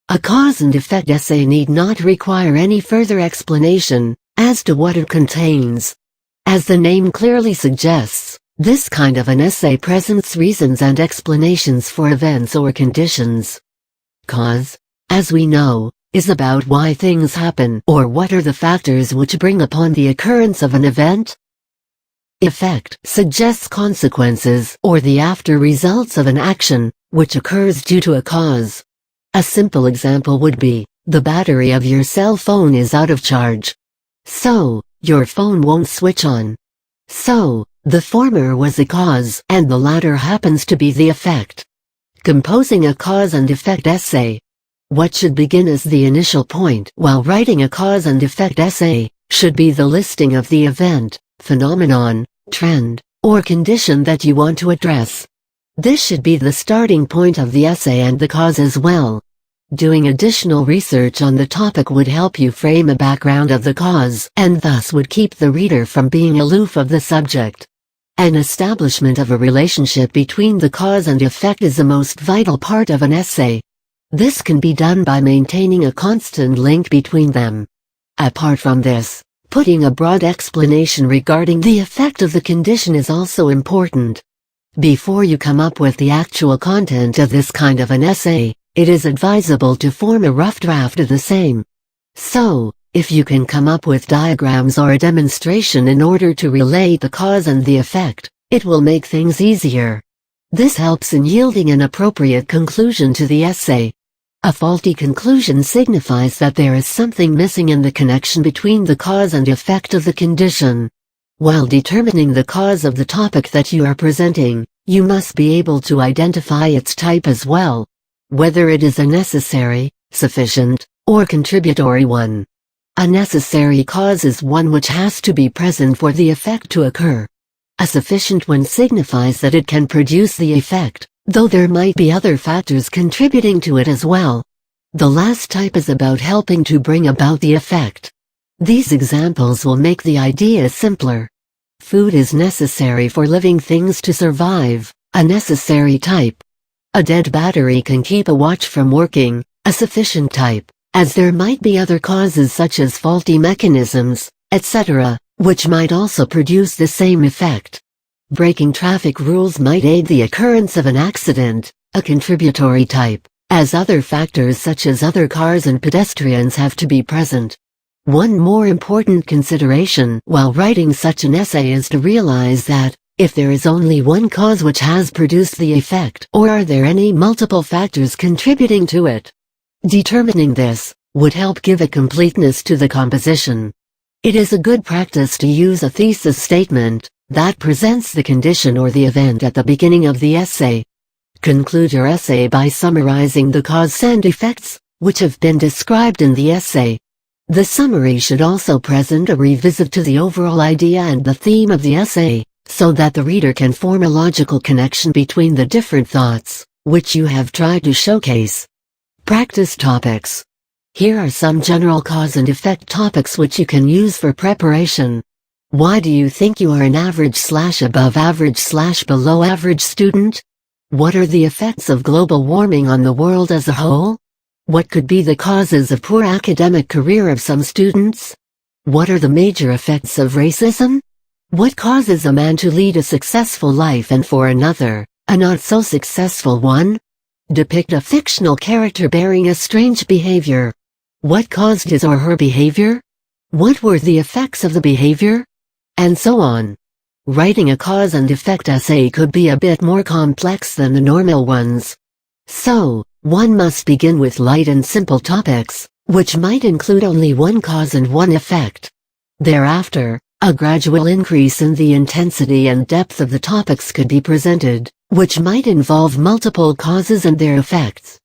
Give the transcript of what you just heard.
A cause and effect essay need not require any further explanation as to what it contains. As the name clearly suggests, this kind of an essay presents reasons and explanations for events or conditions. Cause, as we know, is about why things happen or what are the factors which bring upon the occurrence of an event. Effect suggests consequences or the after results of an action, which occurs due to a cause. A simple example would be, the battery of your cell phone is out of charge. So, your phone won't switch on. So, the former was the cause and the latter happens to be the effect. Composing a cause and effect essay. What should begin as the initial point while writing a cause and effect essay should be the listing of the event, phenomenon, trend, or condition that you want to address. This should be the starting point of the essay and the cause as well. Doing additional research on the topic would help you frame a background of the cause and thus would keep the reader from being aloof of the subject. An establishment of a relationship between the cause and effect is the most vital part of an essay. This can be done by maintaining a constant link between them. Apart from this, putting a broad explanation regarding the effect of the condition is also important. Before you come up with the actual content of this kind of an essay, it is advisable to form a rough draft of the same. So, if you can come up with diagrams or a demonstration in order to relate the cause and the effect, it will make things easier. This helps in yielding an appropriate conclusion to the essay. A faulty conclusion signifies that there is something missing in the connection between the cause and effect of the condition. While determining the cause of the topic that you are presenting, you must be able to identify its type as well, whether it is a necessary, sufficient, or contributory one. A necessary cause is one which has to be present for the effect to occur. A sufficient one signifies that it can produce the effect, though there might be other factors contributing to it as well. The last type is about helping to bring about the effect. These examples will make the idea simpler. Food is necessary for living things to survive, a necessary type. A dead battery can keep a watch from working, a sufficient type, as there might be other causes such as faulty mechanisms, etc., which might also produce the same effect. Breaking traffic rules might aid the occurrence of an accident, a contributory type, as other factors such as other cars and pedestrians have to be present. One more important consideration while writing such an essay is to realize that, if there is only one cause which has produced the effect, or are there any multiple factors contributing to it? Determining this would help give a completeness to the composition. It is a good practice to use a thesis statement that presents the condition or the event at the beginning of the essay. Conclude your essay by summarizing the cause and effects, which have been described in the essay. The summary should also present a revisit to the overall idea and the theme of the essay, so that the reader can form a logical connection between the different thoughts, which you have tried to showcase. Practice topics. Here are some general cause and effect topics which you can use for preparation. Why do you think you are an average/above average/below average student? What are the effects of global warming on the world as a whole? What could be the causes of poor academic career of some students? What are the major effects of racism? What causes a man to lead a successful life and for another, a not so successful one? Depict a fictional character bearing a strange behavior. What caused his or her behavior? What were the effects of the behavior? And so on. Writing a cause and effect essay could be a bit more complex than the normal ones. So, one must begin with light and simple topics, which might include only one cause and one effect. Thereafter, a gradual increase in the intensity and depth of the topics could be presented, which might involve multiple causes and their effects.